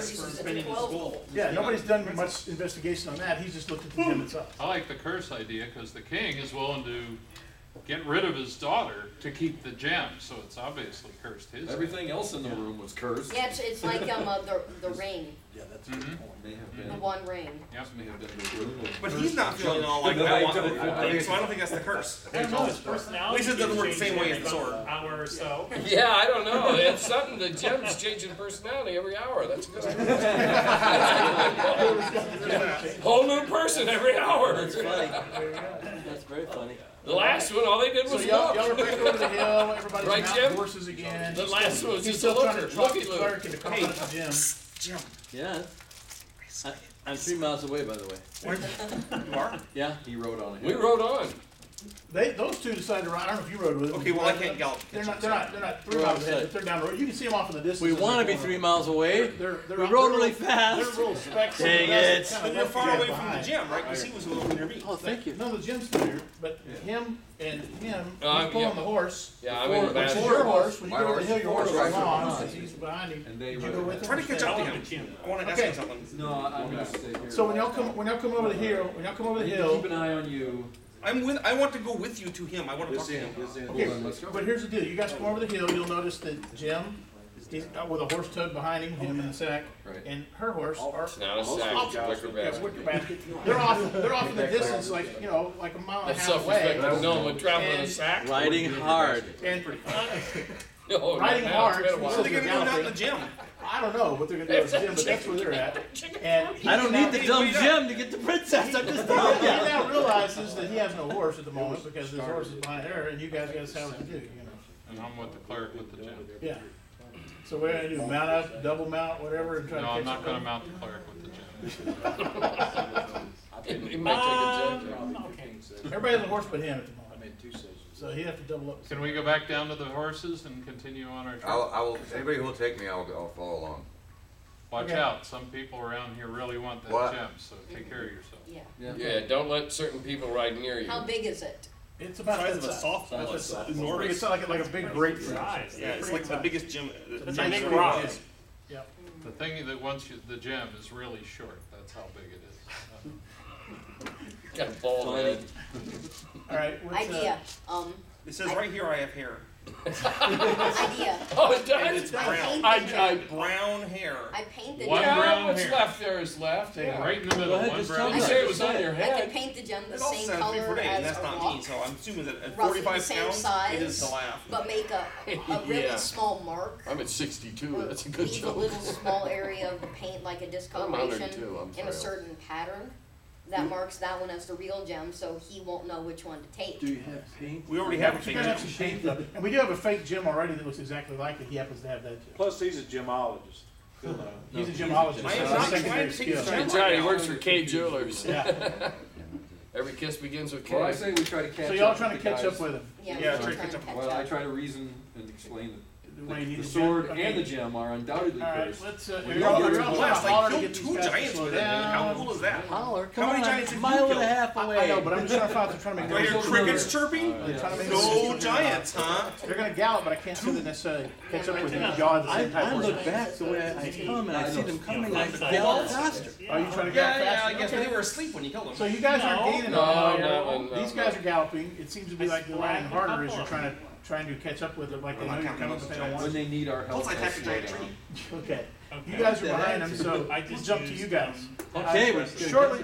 tax for spending his gold. Yeah, nobody's done much investigation on that. He's just looked at the gem itself. I like the curse idea because the king is willing to get rid of his daughter to keep the gem, so it's obviously cursed his. Everything else in the room was cursed. Yeah, it's like the ring. Yeah, that's May have been. The one ring. Yep. May have been the room. But he's not feeling all like, I want the whole thing, so I don't think that's the curse. I don't know, his personality. At least it doesn't work the same way as the changes sword. every hour or so. Yeah, I don't know. It's something. The gem's changing personality every hour. That's good. Whole new person every hour. That's funny. That's very funny. The last one, all they did So was y'all look. are back over the hill. Everybody's Right, mounting Jim? horses again. The last one was He's just a still trying looker. to talk Looky the look. clerk into calling out the gem. Jim. Yeah. I'm 3 miles away, by the way. You are? Yeah. He rode on it. We rode on. Those two decided to ride. I don't know if you rode with them. Okay, well, I can't gallop. They're not 3 miles ahead, but they're down the road. You can see them off in the distance. We want to be 3 miles away. They're We rode really fast. They're little specks. Dang it. But you're far away from the gym, right? Because he was a little near me. Oh, thank you. No, the gem's here, but him and him, he's pulling yeah. the horse. Yeah, I'm in the Which is back. your horse. When you My go over horse. the hill, your horse is Right. on, since he's behind him. And they Did you rode go it. with him? Try to catch up to I him. want the gym. I want to ask Okay. him something. No, I'm going to stay here. So when y'all come over the hill, I need to keep an eye on you. I want to go with you to him. I want to talk to him. Okay, Hold on, let's go. but here's the deal. You guys come over the hill, you'll notice that Jim, he's with a horse toad behind him in the sack, Right. and her horse are It's not a sack. It's a wicker yeah, basket. wicker basket. They're off in the distance, like like a mile and a That's half away. self-respecting. No one would travel in a And- sack. Riding hard. And No, riding not now. hard. It's been a What while. are they going to do out in the gym? I don't know what they're gonna do at the gym, but that's where they're at. And he I don't now- need the dumb Jim to get the princess. I'm just telling He you. now realizes that he has no horse at the moment because his horse is behind her, and you guys got to decide what to do. And I'm with the clerk with the gem. Yeah. So we're gonna do mount up, double mount, whatever, and try No, to I'm catch not up going to with mount the clerk with the gem. It might take a jet. Okay. him. Everybody has a horse but him at the moment. So he has to double up. Can we go back down to the horses and continue on our trip? I will. Anybody who will take me, I'll follow along. Watch Okay. out. Some people around here really want that What? gem, so take care of yourself. Yeah. Yeah, don't let certain people ride near you. How big is it? It's about Size that of a size. softball. It's It's enormous. It's like a big grapefruit. Size. Yeah, it's like the biggest gym. It's a big rock. Yeah. The thing that wants you, the gem is really short. That's how big it is. Got a bald head. All right. What's, Idea. It says right here I have hair. Idea. Oh, it And does? it's brown. I Brown hair. I painted One gem. brown what's hair. left there is left. Take it Yeah. right in the middle. Go ahead, One just brown tell You me. hair. say it was on your I could head. paint the gem the It also same says 3 color for days, and as that's a not rock, mean, so I'm assuming that at roughly 45 the same pounds, size, it is to laugh. but make a really Yeah. small mark. I'm at 62. That's a good Leave a joke. little small area of the paint, like a discoloration 102, I'm in a sorry. certain pattern that marks that one as the real gem, so he won't know which one to take. Do you have paint? We already have a You fake gotta have gym. some paint though. And we do have a fake gym already that looks exactly like it. He happens to have that too. Plus, he's a gemologist. He's a gemologist. I am so not secondary trying to take his skill. gem. That's right, he works for K Jewelers. Yeah. Every kiss begins with Well, I K. say we try to catch up. So y'all with trying to the catch guys. up with him. Yeah, Yeah, we're try to trying catch to up. catch Well, I up. try to reason and explain Why you need the the sword gem? and the gem are undoubtedly All right, cursed. let's. You're You're all going trying to to blast, holler like, to kill get these 2 guys to giants slow with it. How down. cool is that? Holler, come How many on, giants I'm have a mile you and a killed? half away. I know, but I'm just trying to find. Do I hear crickets chirping? They're trying to make No giants, huh? They're gonna gallop, but I can't see them necessarily catch up with you. Y'all at the same time. I look back the way I come and I see them coming and I gallop faster. Are you trying to gallop Yeah, faster? I guess Okay. they were asleep when you killed them. So you guys aren't gaining No, on no, These guys are galloping. It seems to be like they're riding harder as you're trying to catch up with them, like they know you're coming, but they don't want When to. they need our help, Plus, I they'll attacked a slow giant down. tree. Okay. You guys are behind them, so I we'll just jump to used, you guys. Okay, we're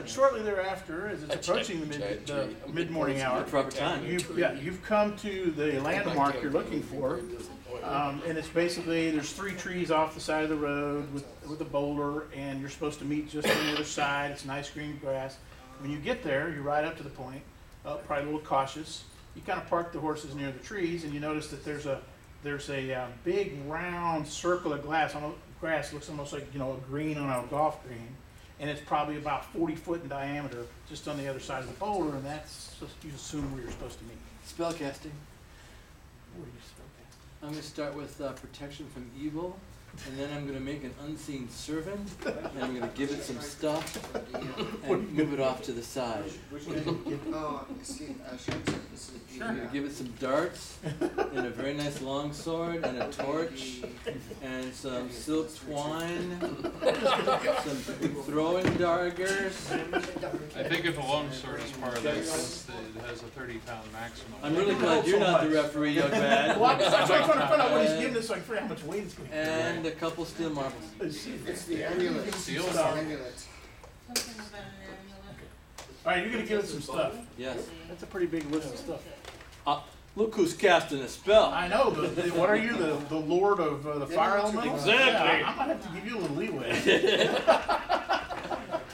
Shortly thereafter, as it's approaching the mid-morning hour, the proper time. you've come to the landmark you're looking for, and it's basically there's 3 trees off the side of the road with a boulder, and you're supposed to meet just on the other side. It's nice green grass. When you get there, you ride up to the point, probably a little cautious. You kind of park the horses near the trees, and you notice that there's a big round circle of grass. Looks almost like a green on a golf green, and it's probably about 40 foot in diameter, just on the other side of the boulder, and that's just, you assume where you're supposed to meet. Spellcasting. Where are you spellcasting? I'm going to start with protection from evil, and then I'm going to make an unseen servant, and I'm going to give it some stuff, and move it off to the side. I'm going to give it some darts, and a very nice long sword, and a torch, and some silk twine, some throwing daggers. I think if a longsword is part of that, since it has a 30-pound maximum. I'm really glad you're not the referee, young man. Well, I'm trying to find out what he's giving us so I can figure out how much weight it's going to And a couple steel marbles. It's the amulet. Steel Stuff. Amulet. All right, you're going to give us some stuff. Yes. That's a pretty big list of stuff. Look who's casting a spell. I know, but what are you, the lord of the fire elemental? Exactly. Yeah, I might have to give you a little leeway.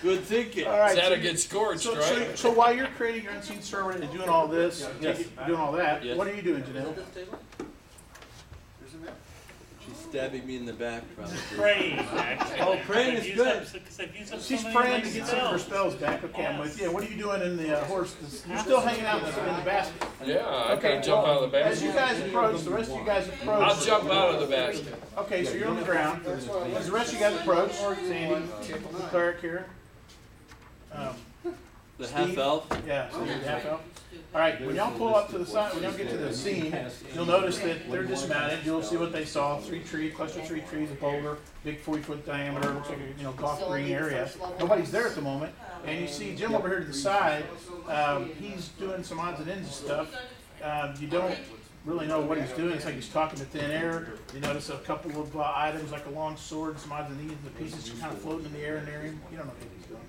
Good thinking. All right. That'll so- get scorched, So, right? so while you're creating your unseen servant and doing all this, Yes. doing all that, Yes. what are you doing, Jennell? She's stabbing me in the back, probably. Praying, actually. Oh, praying is good. She's praying to get some of her spells back. Okay, I'm with you. What are you doing in the horse? You're still hanging out in the basket. Yeah, I Okay, can jump out of the As you basket. guys approach, the rest of you guys approach. I'll jump out of the basket. Okay, so you're on the ground. As the rest of you guys approach, Sandy, the cleric here. The half elf. Yeah, so you're the half elf. All right, when y'all pull up to the side, when y'all get to the scene, you'll notice that they're dismounted. You'll see what they saw: cluster three trees, a boulder, big 40-foot diameter, looks like a golf green area. Nobody's there at the moment, and you see Jim over here to the side. He's doing some odds and ends of stuff. You don't really know what he's doing. It's like he's talking to thin air. You notice a couple of items like a long sword, some odds and ends, the pieces just kind of floating in the air near him. You don't know what he's doing.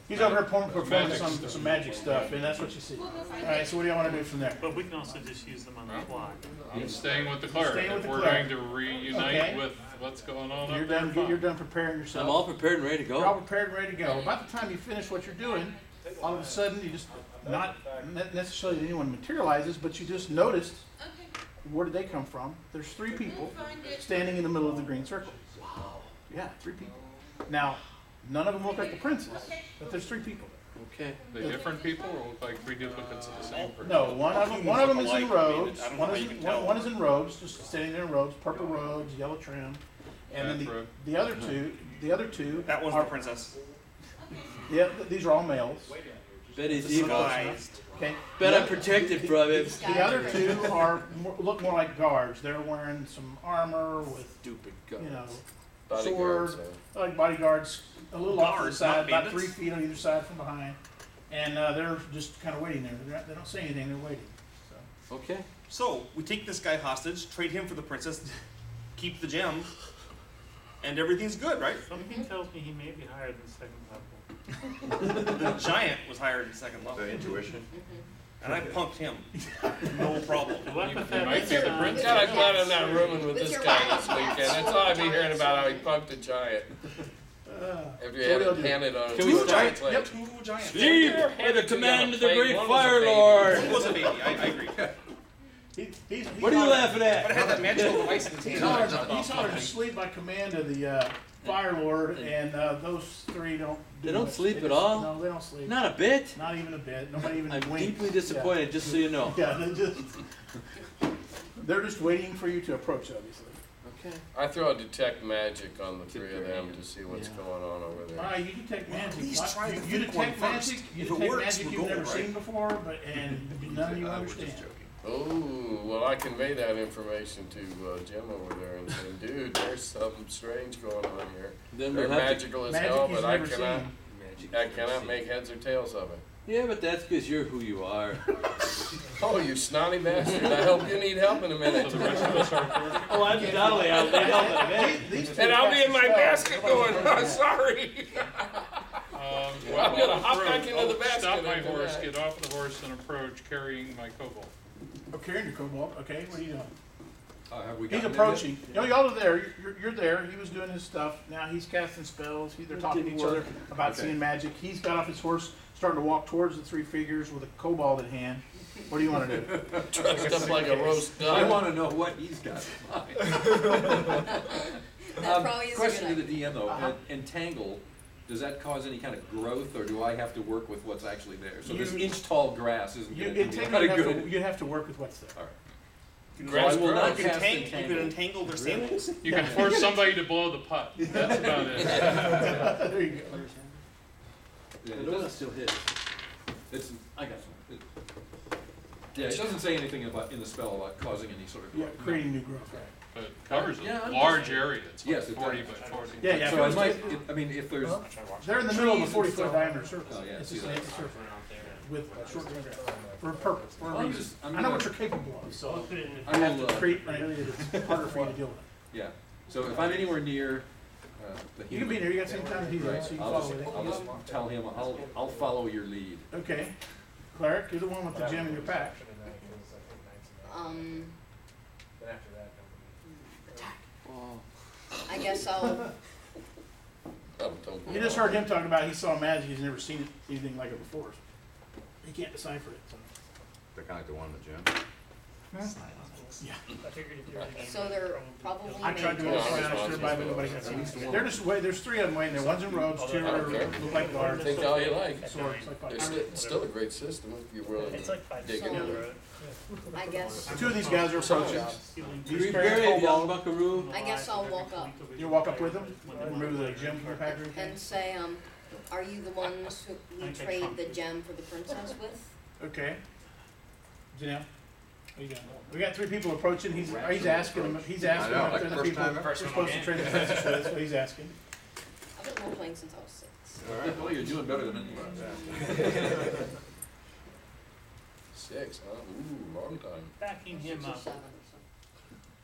He's over here performing some magic stuff, and that's what you see. All right, so what do you want to do from there? But we can also just use them on the fly. I'm staying with the cleric. Staying with If the we're cleric. going to reunite Okay. with what's going on You're up there, done. fine. You're done preparing yourself. I'm all prepared and ready to You're all go. prepared and ready to go. About the time you finish what you're doing, all of a sudden you just not necessarily that anyone materializes, but you just noticed where did they come from? There's three people standing in the middle of the green circle. Wow. Yeah, three people. Now, none of them look like the princess, but there's three people. Okay. They different people or look like three duplicates of the same person? No, one of them is in robes. I don't know how you can tell. One is in robes, just standing there in robes, purple robes, yellow trim, and then Bathrobe. the other two. That one's the princess. Yeah, these are all males. Betty's evil. Disguised. Okay. Bet I'm protected from it. The other two look more like guards. They're wearing some armor with, Stupid gun. Bodyguards. sword, like bodyguards, a little off to the Guards, side, not about bandits? 3 feet on either side from behind, and they're just kind of waiting there. They don't say anything. They're waiting. So. Okay. So we take this guy hostage, trade him for the princess, keep the gem, and everything's good, right? Something tells me he may be higher than second level. The giant was hired in second level, The intuition. and I punked him. No problem. You might be the Telepathy. princess. God, I'm glad I'm not rooming with this guy this weekend. That's all I'd be hearing about how he punked a giant. If you had it handed on Can we his start? plate. Yep, two giants. Steve, They're by the handed command of together the plate. great One was a Fire baby. Lord. One was a baby, I agree. He's What are you laughing But I at? had that magical device in his He's hand. ordered to sleep by command of the Fire Lord, and those three don't. They don't much. sleep They at just- all? No, they don't sleep. Not a bit. Not even a bit. Nobody even I'm winks. deeply disappointed, just so you know. Yeah, they're just waiting for you to approach, obviously. Okay. I throw a detect magic on the three of them to see what's Yeah. going on over All there. right, you detect magic. least try the You thick detect one first. magic. You If it detect works, magic we're you've never gold, right? seen before, and none of you understand. Oh, well, I convey that information to Jim over there and say, dude, there's something strange going on here. Then They're we'll have to. magical as Magic hell, he's but I never cannot, seen. I cannot make heads or tails of it. Yeah, but that's because you're who you are. Oh, you snotty bastard, I hope you need help in a minute. So the rest of us are working. Oh, I'm undoubtedly out there. These two And I'll be in my cast basket spells. going, oh, sorry. I'm gonna hop back into the basket Stop my after horse, that. get off the horse, and approach carrying my kobold. Oh, carrying your cobalt. Okay, what are you doing? Have we He's gotten approaching. Y'all are there. You're there. He was doing his stuff. Now he's casting spells. They're talking to each other about seeing magic. He's got off his horse, starting to walk towards the three figures with a cobalt in hand. What do you want to do? Dressed up like a roast I duck. want to know what he's got. That probably is a Question to good the DM though, Uh-huh. entangle, does that cause any kind of growth or do I have to work with what's actually there? So this You- inch tall grass isn't You, going to it be take, kind you'd, of have good. to, you'd have to work with what's there. All right. Grass I will not grows. You cast can entangle. entangle their sandals. You can force somebody to blow the putt. That's about it. There you go. Yeah, The it door doesn't, still hit. it's, I got some. Yeah, it doesn't say anything about, in the spell about causing any sort of Yeah, growth. creating new growth. but it covers Yeah, a I'm large just- area. It's Yes, like it 40 does. by 40. Yeah, yeah. So I might, I mean, if there's, They're in the middle of a trees and 40-foot stuff. diameter circle. Oh, yeah, It's see just an that. empty circle with short green grass for a purpose, for a I'm reason. just- I I'm know gonna- what you're capable of, so Put it in I have will, to create an area that's harder for you to deal with. yeah, so if I'm anywhere near, the You can be human, there, you got the same time as he right, does, so you can I'll follow just, it. I'll just tell him, I'll follow your lead. Okay. Cleric, you're the one with the gem in your pack. I guess I'll, You just heard him talking about he saw magic, he's never seen anything like it before. He can't decipher it, so. They're kind of like the one in the gym. Yeah. I figured if you're in the game, so they're probably I tried to made go to- around, I stood by, but nobody got seen. They're just, there's three of them waiting there, one's in robes, two are look like guards. Think all you like. Swords, like It's fighters. still a great system if you're willing it's to like 5 dig So- into it. road. I guess, Two of these guys are approaching. These Be pairs brave, young cobalt. buckaroo. I guess I'll walk up You walk up with them, remove the gem from your pack or anything? and say, are you the ones who we trade the gem for the princess with? Okay. Jennell, what you got? We got three people approaching, he's asking them, I know, if they're like the first people time we're ever. supposed to trade the princess with, that's what he's asking. I've been role playing since I was 6. All right, well, you're doing better than anyone. 6, huh? Ooh, long time. Backing him up.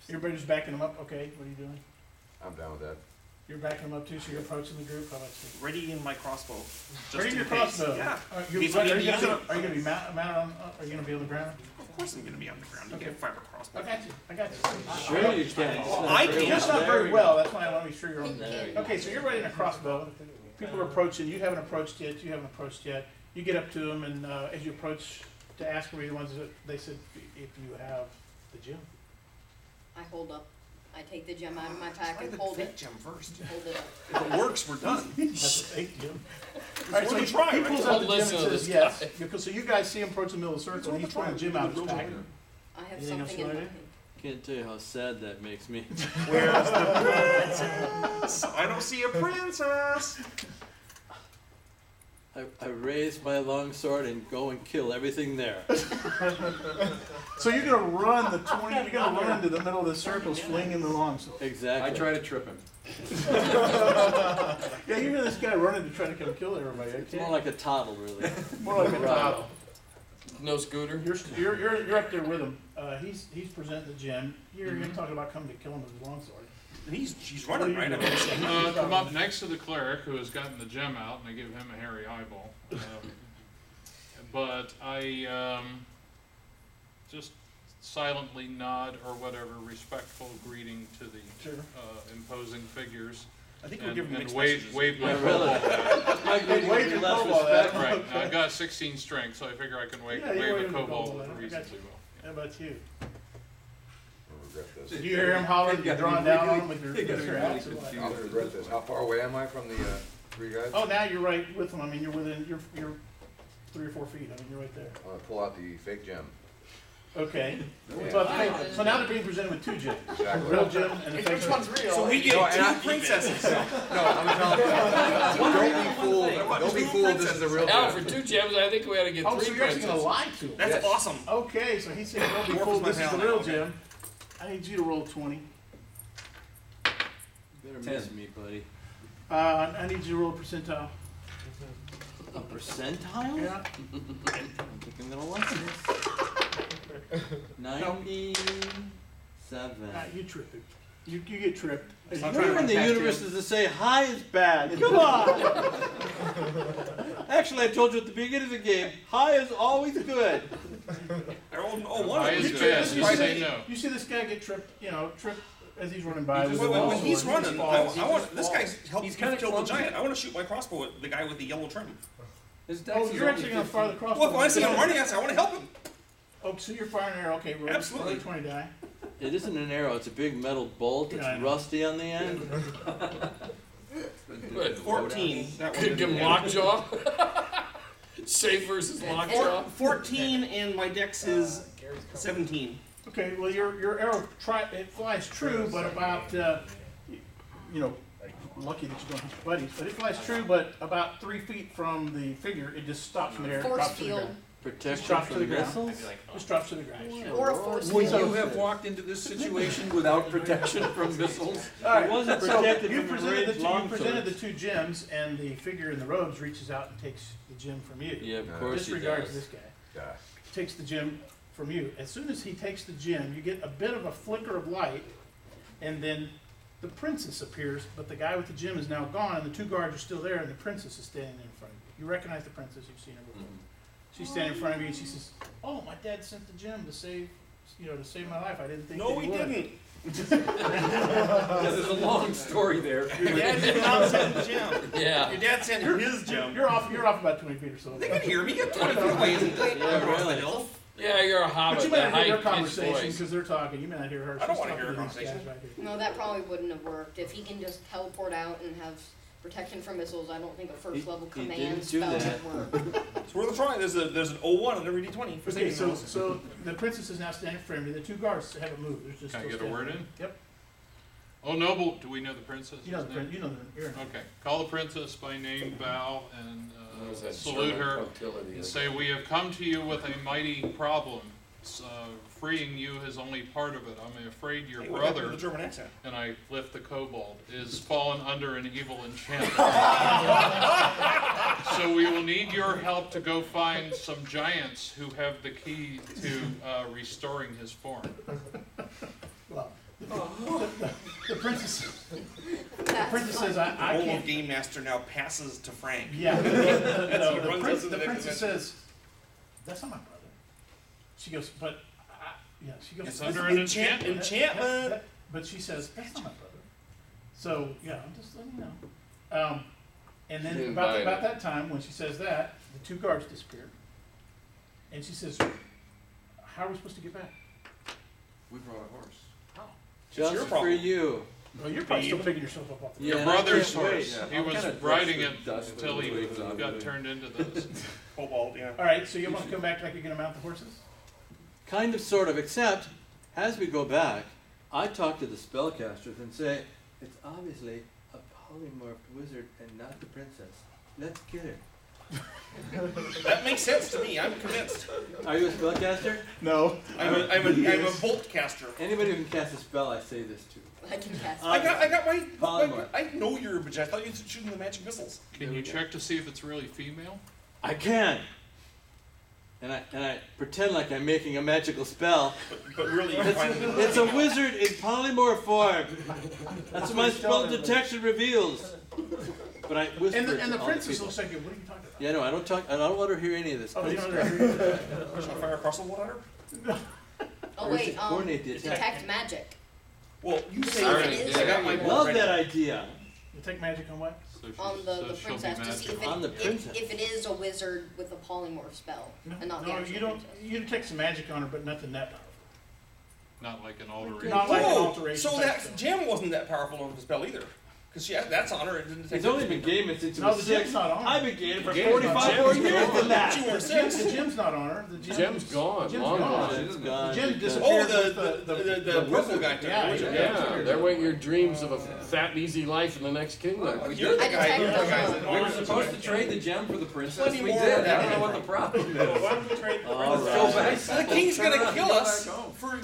Everybody just backing him up, okay, what are you doing? I'm down with that. You're backing him up too, so you're approaching the group, how about you? Ready in my crossbow. Just Ready in your case. crossbow? Yeah. Are you gonna be mounted on, are you gonna be on the ground? Of course I'm gonna be on the ground. You Okay. can't fire a crossbow. I got you, I got you. Sure you can. I can't. Just not very well, that's why I wanna be sure you're on. There you Okay, so you're ready in a crossbow, people are approaching, you haven't approached yet, you get up to them, and, as you approach to ask them, the ones that, they said, if you have the gem. I hold up, I take the gem out of my pack Try and the hold fake it, gem first. hold it up. If it works, we're done. That's a fake gem. Alright, so worth he a try, he right? pulls out the Don't gem listen and to says this yes, guy. because, so you guys see him approach the middle of the circle, and he's pulling a gem out of his pack. I have Anything else something you in my wanna hand. Can't tell you how sad that makes me. Where's the princess? I don't see a princess. I raise my long sword and go and kill everything there. So you're gonna run the 20, you're gonna run to the middle of the circle, swinging the long sword. Exactly. I try to trip him. Yeah, you hear this guy running to try to come kill everybody, It's okay? more like a toddle, really. More like a Right. toddle. No scooter? You're up there with him. He's presenting the gem. You're talking about coming to kill him with his longsword. He's running, right? I mean, Come up next to the cleric who has gotten the gem out, and I give him a hairy eyeball. But I just silently nod or whatever respectful greeting to the Sure. imposing figures, I think we're and, giving and mixed wave messages. my Yeah, really. cobalt. My greeting would be your less cobalt at respect. him. Right, now I've got 16 strength, so I figure I can wave, Yeah, you wave wave a the cobalt cobalt at him. I got reasonably you. well. How about you? I'll regret Do this. you hear him hollering, you're drawing down on him with You your gotta be really axe or what? confused. I'll regret this. How far away am I from the three guys? Oh, now you're right with him. I mean, you're within, you're 3 or 4 feet. I mean, you're right there. I'm gonna pull out the fake gem. Okay. Yeah. So now they're being presented with 2 gems. A Exactly. real gem and a fake gem. So we get No, and two I- princesses. No, I'm telling you, don't be fooled, don't be fooled, this is a real Now, gem. for 2 gems, I think we ought to get Oh, 3 so you're actually gonna princesses. lie to him? That's Yes. awesome. Okay, so he said, don't be Dwarf fooled, is my this is the pal real now, okay. gem. I need you to roll 20. You better miss me, buddy. I need you to roll a percentile. A percentile? Yeah. I don't think I'm gonna like this. 97. You trip it. You get tripped. It's not You're trying Where to in the run past universe you. does it say high is bad? Come on! Actually, I told you at the beginning of the game, high is always good. I rolled an 01. Why is You good? trip. You say no. You see this guy get tripped, tripped as he's running by. with When, the when longsword. he's He running, just I, falls. I want this guy's helped He's me kinda kill the clumsy. giant. I want to shoot my crossbow at the guy with the yellow trim. His dex Oh, is you're only actually gonna 15. fire the crossbow. Well, if I see him running, I want to help him. Oh, so you're firing an arrow. Okay, roll Absolutely. 20 die. It isn't an arrow, it's a big metal bolt. It's Yeah, I know. rusty on the end. What, 14. That one Give didn't him hit. lockjaw? Safe versus lockjaw? 14 and my dex is 17. Okay, well your arrow it flies true, but about lucky that you don't hit your buddies, but it flies true, but about 3 feet from the figure, it just stops midair, Force drops to the field. ground. Protection drops to the from ground. missiles? Just drops to the ground. Or a force Would field. you have walked into this situation without protection from missiles? All right, It wasn't so protected you from presented range you long presented the swords. 2 gems, and the figure in the robes reaches out and takes the gem from you. Yeah, of course he Disregards does. this guy. Yeah. Takes the gem from you. As soon as he takes the gem, you get a bit of a flicker of light, and then the princess appears, but the guy with the gem is now gone, and the 2 guards are still there, and the princess is standing in front of you. You recognize the princess, you've seen her before. She's standing in front of you, and she says, "Oh, my dad sent the gem to save my life. I didn't think No, that he would." didn't. Yeah, there's a long story there. Your dad did not send the gem. Yeah. Your dad sent his gem. You're off about 20 feet or so. They can hear me at 20 feet away. Yeah, really. Yeah, you're a But hobbit, you may that not hear their high-pitched conversation voice. because they're talking. You may not hear her. I don't She's wanna hear talking her to these guys conversation. right here. No, that probably wouldn't have worked. If he can just teleport out and have protection from missiles, I don't think a first level he command didn't do spell that. would work. It's worth a try. There's an 01 on every D20 for Okay, saving so throws. the princess is now standing in front of you. The 2 guards haven't moved. They're just Can I still get a standing word there. in? Yep. Oh, noble, do we know the princess? You know the prince. You know the. You're Okay, call the princess by name, bow, and What was that salute German her, punctility and again? say, we have come to you with a mighty problem. Freeing you is only part of it. I'm afraid your Hey, what happened to brother, the German accent? and I lift the kobold, is fallen under an evil enchantment. So we will need your help to go find some giants who have the key to restoring his form. Well, the princess. The That's princess says, The "I role can't." of game master now passes to Frank. Yeah. He The runs prince- us to the the next princess dimension. says, "That's not my brother." She goes, "But she goes, It's "This under is an enchantment. Enchantment. But she says, "That's not my brother." So yeah, I'm just letting you know. And then Didn't about bite about it. that time, when she says that, the 2 guards disappear, and she says, "How are we supposed to get back?" We brought a horse. How? your Just for problem. you. Well, you're probably still picking yourself up off the Yeah, Your and I brother's can't wait. horse, Yeah, he I'm was kinda riding dust it with dust until with he the waves on got it. turned into this. Cobalt, yeah. All right, so you want to come back like you're going to mount the horses? Kind of, sort of, except as we go back, I talk to the spellcasters and say, it's obviously a polymorphed wizard and not the princess. Let's get her. That makes sense to me. I'm convinced. Are you a spellcaster? No. I'm a bolt caster. Anybody who can cast a spell, I say this to. I can cast. I got my. Polymorph. I know you're a magician. I thought you were shooting the magic missiles. Can you check to see if it's really female? I can. And I pretend like I'm making a magical spell. But really, you're finding It's a wizard in polymorph form. That's what my spell detection reveals. But I whisper. And it the to all princess people. looks like, "What are you talking about?" Yeah, no, I don't talk. I don't let her hear any of this. Oh, you kind don't of stuff. know. Push on fire across the water. Oh Or wait, should coordinate the attack. detect magic. Well, you say Already it. did. I got my Love bolt Love ready. that idea. You take magic on what? So she's- On so the she'll be princess to see magical. if On the princess. if it is a wizard with a polymorph spell and not the No, actual you don't. princess. You detect some magic on her, but nothing that powerful. Not like an alteration. Not like an Whoa! alteration. So type that spell. gem wasn't that powerful of a spell either. Because that's on her. It didn't take It's only been gaming since it No, was the gem's 6. not on her. I've been gaming for Gem's 45 not more on. years than that. You were The gem's not on her. The Gem's gone, long gone. It's gone. The gem because- disappeared. Oh, with the purple guy. Yeah, took it. Yeah, there went your dreams of a fat, easy life in the next kingdom. You're the I guy. You're the detect guy those. that We were supposed to trade the gem for the princess. Plenty We more did. where I that don't know came what the from. problem Why is. don't we trade the All princess? right. So bad. The king's Turn gonna around kill and go us back home. for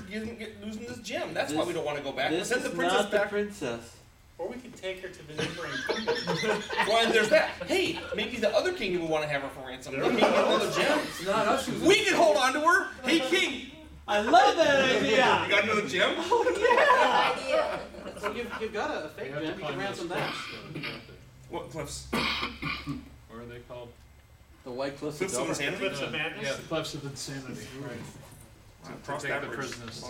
losing this gem. That's why we don't want to go back. This Send the is princess not the back. princess. Or we could take her to the neighboring kingdom. Well, and there's that. Hey, maybe the other kingdom will want to have her for ransom. They can't get another gem. It's not us who's. We can hold on to her. Hey, king, I love that you idea. got another gem? Idea. So you've got a fake They have gem, to you can climb ransom those that. cliffs, though, don't they? What cliffs? What are they called? The White Cliffs of Cliffs of Dover. insanity? Cliffs of Madness? Yeah, the cliffs of insanity, right. Cross To that take the bridge. prisoners,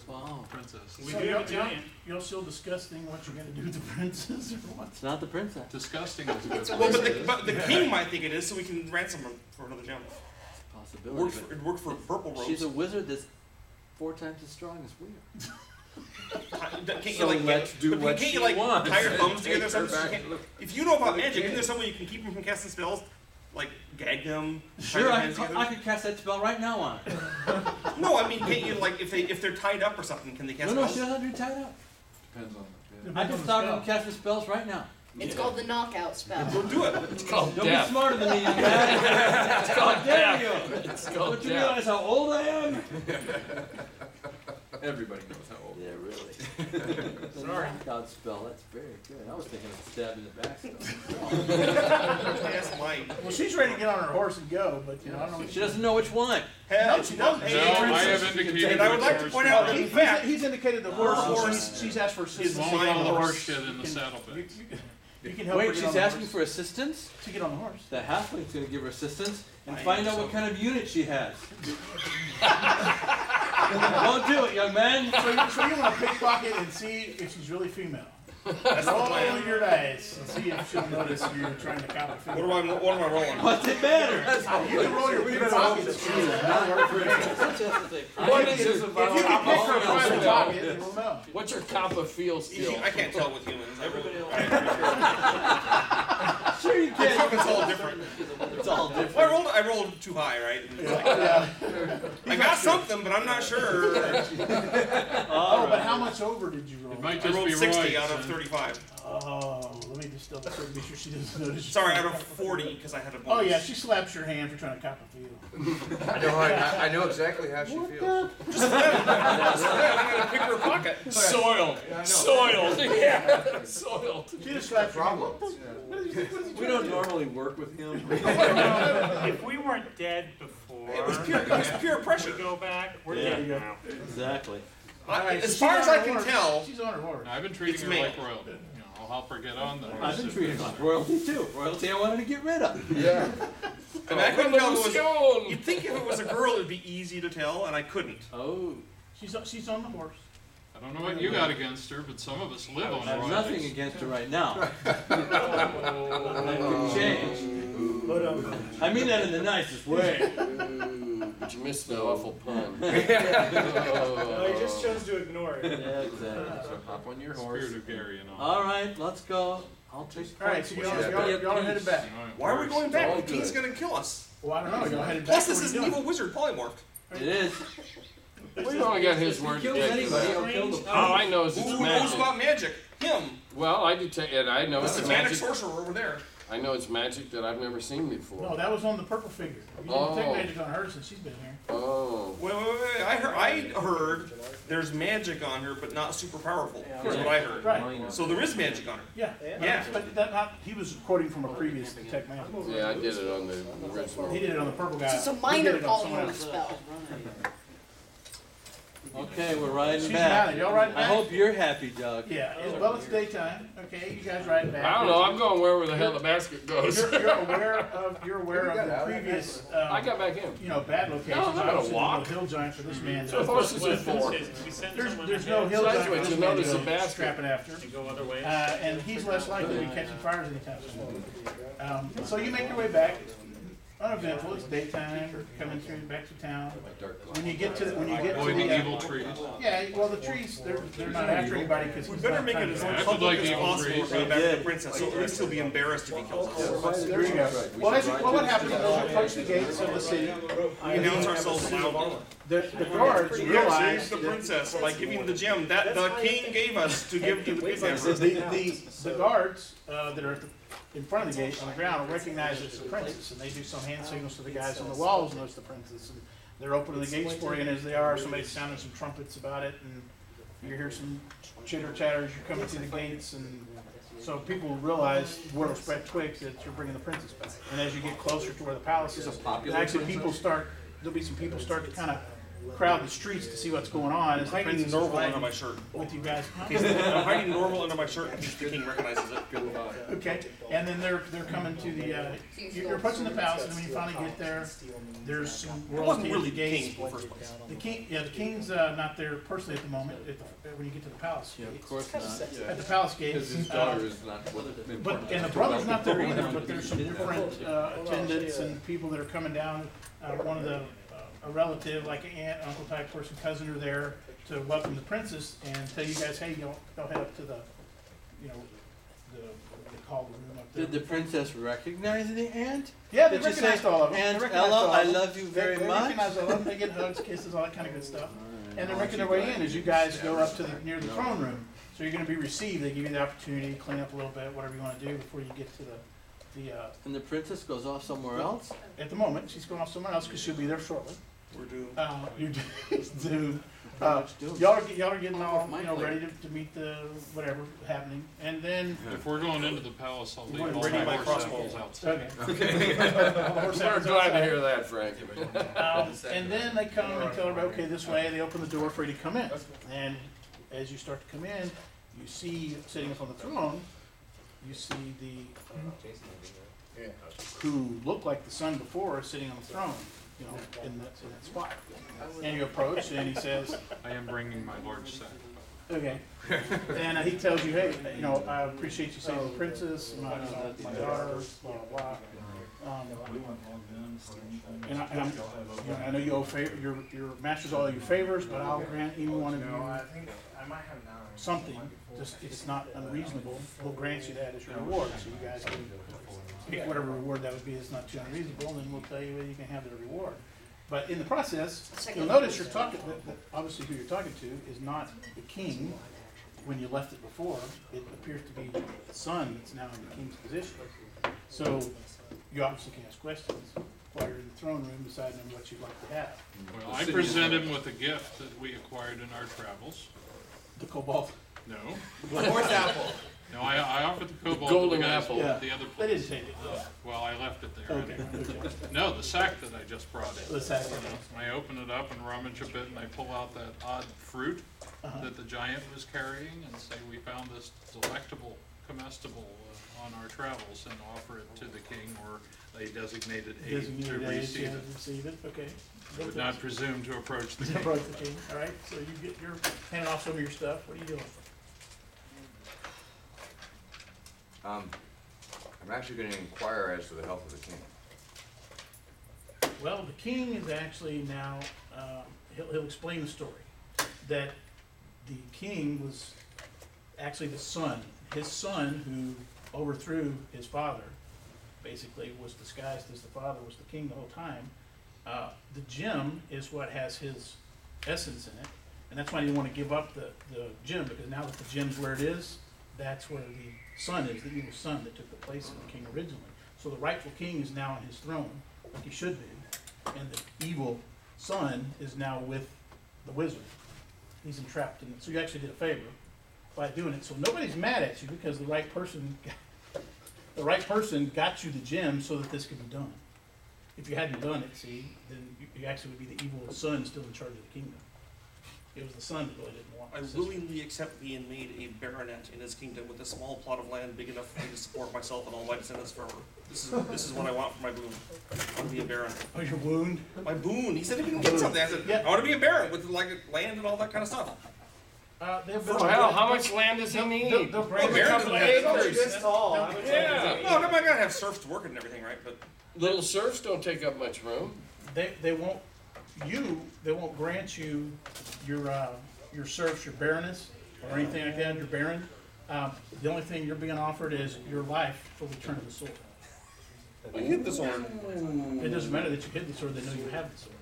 Wow. princess. We So do have a you'll- giant. You're still discussing what you're going to do with the princess or what? It's not the princess. Disgusting is a good It's a word. Well, wizard. but the king might think it is, so we can ransom him for another gem. Possibility. but It worked for purple robes. She's a wizard that's 4 times as strong as we are. Can't you So like let's do but what can't she you like wants tie your and thumbs together or take her something? back. You can't- If you know about the magic, king. isn't there some way you can keep him from casting spells? Like gag them? tie Sure, their I hands could, together? I could cast that spell right now on her. No, I mean, can't you like if they're tied up or something? Can they cast No, spells? she doesn't have to be tied up. Depends on the. I can start them casting spells right now. It's called the knockout spell. We'll do it. It's called Don't be death. smarter than me, young man. It's called How dare death. you? It's called Don't you death. realize how old I am? Everybody knows how old. Yeah, really. The knockout spell, that's very good. I was thinking of stab in the back stuff. That's mine. Well, she's ready to get on her horse and go, but you know, I don't know. She doesn't know which one. Hell, No, she doesn't. Hey, No, I princess. have indicated. And I would which like to horse point to out go. that He- in fact, he's indicated the horse, horse and she's asked for assistance. is to get on mine the horse horse. shit in the You can- saddlebags. You can help her Wait, get on she's the asking horse. for assistance? To get on the horse. The halfling's gonna give her assistance and I find am out what so- kind of unit she has. Don't do it, young man. So you want to pickpocket and see if she's really female. that's the Roll plan. your dice and see if she'll notice you're trying to copy female. What am I rolling? What's it matter? You can roll your pickpockets. What is If this you about? can pick her All private else pocket, know. we'll know. What's your Kappa feel skill? I can't tell with humans. Everybody Sure you can. It's all different. It's all different. Well, I rolled too high, right? Yeah. I got something, but I'm not sure. Oh, but how much over did you roll? It might I just rolled be 60 right. out of son. 35. Oh, let me just double check to be sure she doesn't notice. Sorry, out of 40 because I had a bonus. Oh yeah, she slaps your hand for trying to cop a field. I know exactly how she feels. I'm gonna pick her pocket. Soiled. Soiled. Yeah. Soiled. She just slaps your hand. Problems. We don't normally work with him. If we weren't dead before, It was pure we pressure. go back, we're Yeah. dead now. Exactly. Alright, so As she's far as on I her can horse. tell, She's on her horse. I've been treating It's her me. like royalty. You know, I'll help her get on the horse. I've been treated like royalty too. Royalty I wanted to get rid of. Yeah. I mean, I couldn't tell if it was. Revolution. You'd think if it was a girl, it'd be easy to tell, and I couldn't. Oh, She's on the horse. I don't know what you got against her, but some of us live on I have royalties. nothing against her right now. That could change. But I mean that in the nicest way. Ooh, but you missed the awful pun. No, he just chose to ignore it. Yeah, exactly. So hop on your horse. Spirit of Gary and all. All right, let's go. I'll take. all right, so y'all Yeah. are headed back. You know, Why are we going back? all The king's good. gonna kill us. Well, I don't know. Y'all headed back. Plus, this What is are an you doing? evil wizard polymorphed. It is. We only got his word to Kills take. anybody. I'll kill them. All I know is it's Who knows magic. about magic? Him. Well, I detect, and I know This it's is magic magic. sorcerer over there. I know it's magic that I've never seen No, before. that was on the purple figure. You didn't Oh. take magic on her since she's been here. Oh. Wait. I heard there's magic on her, but not super powerful. That's what I heard. Right. So there is magic on her. Yeah. Yeah. But that not. He was quoting from a previous tech man. Yeah, I did it on the original. He did it on the purple guy. It's a We minor did it on someone polymorph else. spell. Okay, we're riding She's back. riding. Y'all riding I back? hope you're happy, Doug. Yeah. Well, it's daytime. Okay, you guys riding back. I don't know. I'm going wherever the hell the basket goes. You're aware of the previous. I got back in. You know, bad locations. No, I'm not gonna Obviously, walk. there's no hill giant for this man. So horses are What for. happens is we send someone There's no ahead hill That's giant what for you this man notice to the go basket. strapping after. to go other ways. And he's less likely to be catching fires anytime soon. So you make your way back. Uneventful. It's daytime. Coming through back to town. When you get to Avoid the evil trees. yeah, well the trees they're not after anybody because We better make it as I would public like as evil possible trees. for the back of the princess, so at least he'll be embarrassed if he kills us. There you go. Well, what happens is you approach the gates of the city. We announce ourselves loudly. The guards We realize saved the that princess by giving the gem that the king gave us to give to the princess. the guards that are in front of the gate on the ground recognize it's the princess, and they do some hand signals to the guys on the walls, and it's the princess. And they're opening the gates for you, and as they are, somebody's sounding some trumpets about it, and you hear some chitter chatter as you're coming through the gates, and so people realize, word will spread quick that you're bringing the princess back. And as you get closer to where the palace is, actually there'll be some people start to kind of crowd the streets to see what's going on. As I'm the hiding princess is normal riding under my shirt. with you guys. I'm hiding normal under my shirt in case the king recognizes it. Okay, and then they're coming to the, you're approaching the palace, and when you finally get there, there's some It wasn't royalty at really the the gates. king in the first place. The king's not there personally at the moment, when you get to the palace. Yeah, of course not. At the palace Because gates. his daughter is not. And the brother's not there either, but there's some different attendants and people that are coming down. One of a relative, like an aunt, uncle type person, cousin are there to welcome the princess and tell you guys, hey, y'all head up to the, what they call the room up there. Did the princess recognize the aunt? Yeah, they Did you say, recognized all of them. Aunt They recognized Ella, all I of them. love you very They much? recognize all of them. They get hugs, kisses, all that kind of good stuff. And they're making their way in as you guys go up to near the throne room. So you're gonna be received, they give you the opportunity to clean up a little bit, whatever you wanna do before you get to And the princess goes off somewhere else? at the moment, she's going off somewhere else, cause she'll be there shortly. We're doomed. You're doomed. Much doomed. Y'all are getting all, ready to meet the, whatever happening, and then, If we're going into the palace, I'll leave Going all ready my by horse crossbow. saddles outside. okay. We're glad to hear that, Frank. And then they come and tell everybody, okay, this way, they open the door for you to come in. And as you start to come in, you see, sitting up on the throne, you see the, who looked like the son before sitting on the throne, in that spot. And you approach and he says, I am bringing my large sack. okay. And he tells you, hey, I appreciate you saving the princess, my daughter, blah, blah, blah. And I know you owe your masters all your favors, but I'll grant any one of you something. Just it's not unreasonable. We'll grant you that as your reward, so you guys can pick whatever reward that would be. It's not too unreasonable, and then we'll tell you whether you can have the reward. But in the process, you'll notice you're talking. That obviously, who you're talking to is not the king. When you left it before, it appears to be the son that's now in the king's position. So you obviously can ask questions while you're in the throne room deciding on what you'd like to have. Well, I present him with a gift that we acquired in our travels. The cobalt. No. Horse apple. No, I offered the cobalt Golden to the guys apple. at the other They place. didn't take it. Well, I left it there. Okay. anyway. No, the sack that I just brought in. Let's have it. I open it up and rummage a bit and I pull out that odd fruit that the giant was carrying and say, we found this delectable comestible on our travels, and offer it to the king or a designated aide to receive it. Receive it, okay. I would not presume to approach the king. Approach the king, all right, so you get your, handing off some of your stuff, what are you doing? I'm actually gonna inquire as to the health of the king. Well, the king is actually now, he'll explain the story, that the king was actually the son. His son, who overthrew his father, basically was disguised as the father, was the king the whole time. The gem is what has his essence in it, and that's why he didn't want to give up the gem, because now that the gem's where it is, that's where the son is, the evil son that took the place of the king originally. So the rightful king is now on his throne, like he should be, and the evil son is now with the wizard. He's entrapped in it. So you actually did a favor by doing it. So nobody's mad at you because the right person got you the gem so that this could be done. If you hadn't done it, see, then you actually would be the evil son still in charge of the kingdom. It was the son that really didn't want I the system. willingly accept being made a baronet in his kingdom with a small plot of land big enough for me to support myself and all my descendants forever. This is what I want for my boon. I want to be a baron. Oh, your wound? My boon. He said if you can get something. I said, Yeah. I want to be a baron with like land and all that kind of stuff. Well, how much land does he need? They'll Oh, grant baron couple doesn't have- acres. This tall. Yeah. No, they're not gonna have serfs to work it and everything, right? But Little serfs don't take up much room. they won't grant you your serfs, your baroness, or anything like that, your baron. The only thing you're being offered is your life for the return of the sword. I hid the sword. It doesn't matter that you hid the sword, they know you have the sword.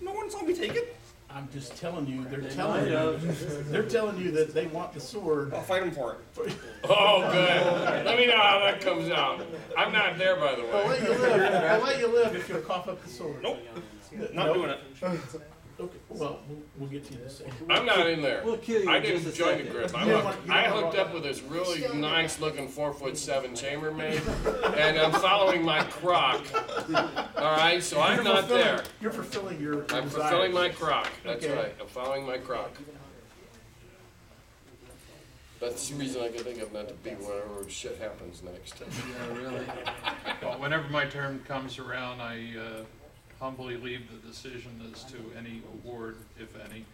No one saw me take it. I'm just telling you, they're telling you that they want the sword. I'll fight him for it. Oh, good. Let me know how that comes out. I'm not there, by the I'll way. let you live if you'll cough up the sword. Nope. Not Nope. doing it. Okay, well, we'll get to you in a second. I'm not in there. We'll kill you I in just didn't a join the second. group. You don't want- I hooked up with this really nice looking 4'7" chambermaid, and I'm following my croc. All right, so I'm not there. You're fulfilling your I'm desires. fulfilling my croc. That's Okay. right. I'm following my croc. That's the reason I can think of not to be whenever shit happens next. Yeah, really. Well, whenever my term comes around, I humbly leave the decision as to any award, if any,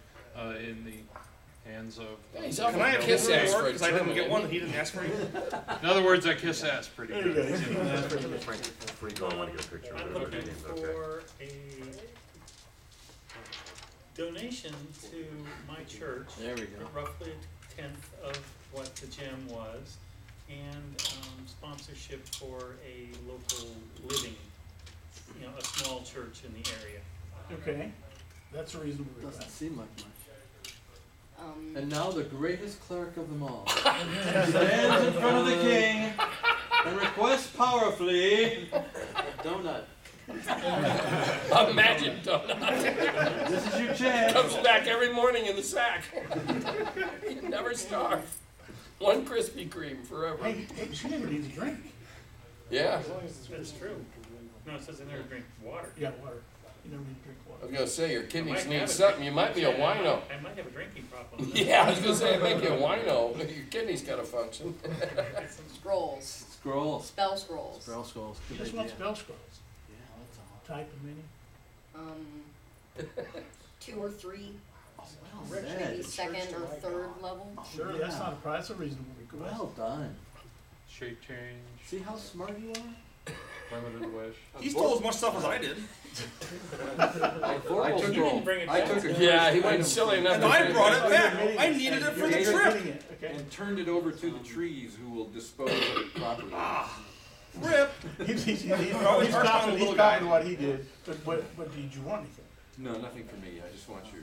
in the hands of. He's Can I have kiss his ass reward for a because I didn't get term, one? He didn't ask for it. In other words, I kiss ass pretty There you good. go. Frank, before you go, I wanna get a picture of I'm it. looking Okay. for a donation to my church. There we go. Roughly a tenth of what the gem was, and sponsorship for a local living, a small church in the area. Okay, that's a reasonable Doesn't request. seem like much. And now the greatest cleric of them all stands in front of the king and requests powerfully a donut. A magic donut. This is your chance. Comes back every morning in the sack. You never starve. One Krispy Kreme forever. Hey, she never needs a drink. Yeah. That's true. No, it says I never drink water. Yeah, water. You never need to drink I water. was gonna say your I kidneys might need have a something. drink- You might be a wino. I might have a drinking problem. Yeah, I was gonna say it make you a wino. Your kidneys gotta function. Scrolls. Scrolls. Spell scrolls. Scrolls. Good Just idea. want spell scrolls. Yeah, that's all. Type of many. 2 or 3, Well maybe said. 2nd or 3rd level. Sure, yeah. that's not a price, that's a reasonable request. Well done. Shape change, See how smart you are? limited wish. He stole as much stuff as I did. I Vorpal took You didn't bring it I back. took a Yeah, he cursed wasn't item silly enough And to I bring brought it it back. back. I needed it for the You're trip. getting it, okay? and turned it over to the trees who will dispose of it properly. Rip. He's always harsh on the little guy. copying what he did, but did you want anything? No, nothing for me. I just want your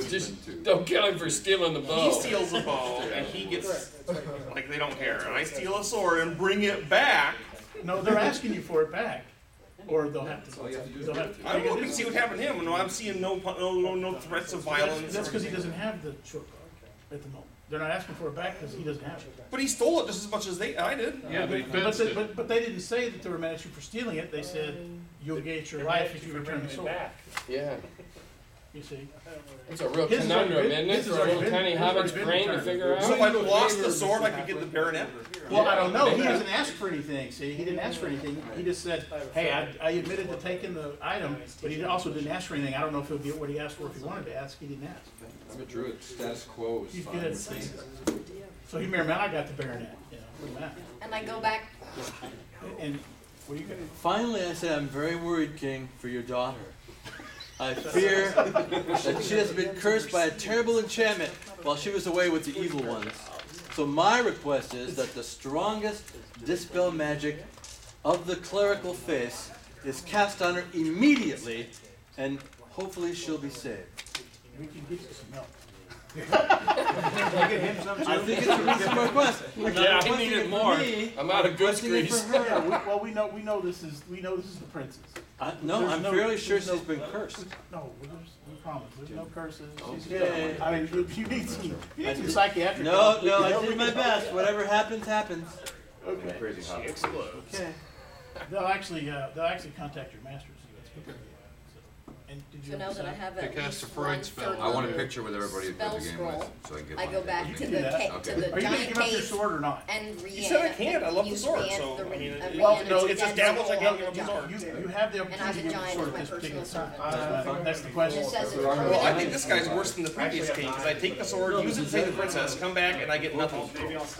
Just woodsman to. don't kill him for stealing the He bow. steals a bow and he gets like they don't care. And I steal a sword and bring it back. No, they're asking you for it back, or they'll have to. All you have to do is they'll give have it to- to I'm looking to see what happened to him, and I'm seeing no threats of violence. That's because he doesn't have the short bow at the moment. They're not asking for it back because he doesn't have it. But he stole it just as much as I did. Yeah, but he But fenced it. but they didn't say that they were mad at you for stealing it. They said you'll get your life if you return the Bring it sword. back. Yeah, You see. it's a real His has conundrum, already isn't been- it, his has for a already little been- tiny his has hobbit's already been brain to returned. figure out? So if I lost the sword, I could get the baronet. Well, I don't know. He doesn't ask for anything. See, he didn't ask for anything. He just said, "Hey, I admitted to taking the item, but he also didn't ask for anything. I don't know if he'll get what he asked for if he wanted to ask. He didn't ask." I'm a druid. Status quo is He's fine. good. See? So he married, man, I got the baronet. You know, look at that. And I go back. And what do you got? Finally, I said, I'm very worried, King, for your daughter. I fear that she has been cursed by a terrible enchantment while she was away with the evil ones. So my request is that the strongest dispel magic of the clerical face is cast on her immediately, and hopefully she'll be saved. We can get you some milk. I think it's a reasonable request. I'm not Yeah, I requesting need it it for more. me, I'm out of good requesting it grease. for her. Yeah, well, we know this is the princess. No, There's I'm no- fairly sure there's no- she's been cursed. No, we promise. There's no curses. She's Okay. good. I mean, you need some psychiatric. No, help. no, We I can did my help. best. Whatever happens, happens. Okay. Crazy hobbit. Okay. They'll actually contact your master. See what's good. And did you So now that I have They at cast least a fright one spell. 3rd I want a level picture with everybody who spell played the game with, scroll, so I can get I mine. go back You to can the do that. to Okay. the Are you gonna giant give up your cave sword or not? and Rhea. You said I can't. I love the use sword, Rhea, so, the I mean, Rhea- it- Rhea Well, and no, the it's dead established I soul can't of give up the the sword. giant. You have the And I have opportunity a to give the giant sword as my at this particular personal time. servant. That's the It question. just says it's Well, Well, I permanent. think this guy's worse than the previous king because I take the sword, use it to save the princess, come back, and I get nothing.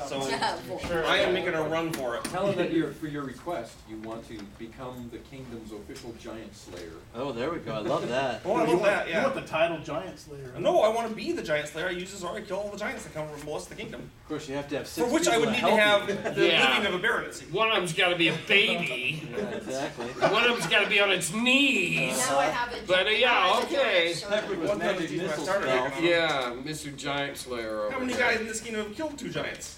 So Yeah, well, I am making a run for it. Tell him that for your request, you want to become the kingdom's official giant slayer. Oh, there we go. I love that. Oh, I love that. You want Yeah. the title Giant Slayer. No, I want to be the giant slayer. I use the sword. I kill all the giants that come from molest the kingdom. Of course, you have to have For six which I people would need to help have you. the Yeah. living of a baronetcy. One of them's gotta be a baby. Yeah, exactly. One of them's gotta be on its knees. now I have a. But, yeah, now I have a giant okay. servant. Peppered with One time magic I missile started spells. it. Yeah, Mr. Giant Slayer over How many here. guys in this kingdom have killed 2 giants?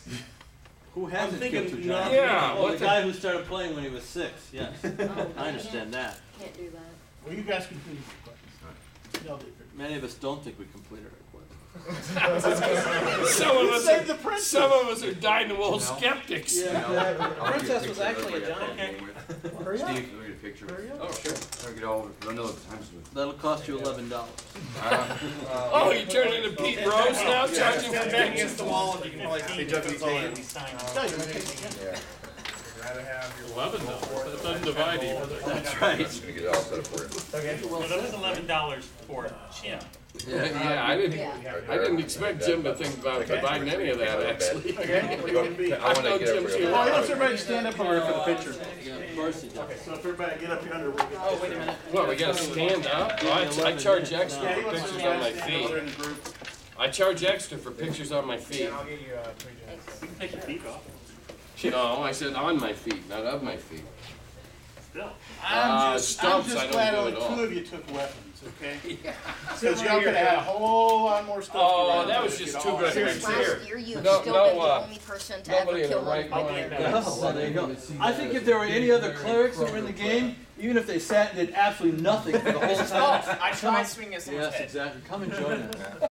Who hasn't thinking killed two not- giants? Yeah, Oh, what the the- guy who started playing when he was 6. Yes, Oh, I understand that. Can't do that. Well, you guys can finish your questions. Y'all did pretty Many of us don't think we completed our Some of us Save the are, princess. some of us are dying-wool skeptics. Yeah. Princess was actually a giant. Hurry up. Steve, can we get a picture? Hurry up. Oh, sure. I'll get all of it. I know the time's with. That'll cost you $11. Oh, you turned into Pete Rose now, charging for Back pictures? against the wall, and you can probably see Jeffrey's on it. Yeah, you wanna take it again? $11. That doesn't divide even. That's right. I'm gonna get it all set up for you. Well, that was $11 for Jim. Yeah, I didn't expect Jim to think about dividing any of that, actually. Okay, what do you want to be? I wanna know get it Jim's for you. here. Oh, he wants everybody to stand up over here for the picture. Yeah, of course he does. So if everybody get up here under. Oh, wait a minute. What, we gotta stand up? Oh, I charge extra Yeah, he for wants pictures everybody on my to stand over feet. in the group. I charge extra for pictures on my feet. Take your feet off. No, I said on my feet, not of my feet. I'm stumps I just don't glad do only at all. 2 of you took weapons, okay? Because y'all could have had a whole lot more stuff to Oh, run that with was if just you'd too all good had of Since a it. last year, you've No, still no, been the only person to ever nobody in kill their one right of my mind. characters. Oh, well, there you go. I think if there were any other clerics that were in the game, even if they sat and did absolutely nothing for the whole time. I tried swinging at someone's Yes, head. exactly. Come and join us.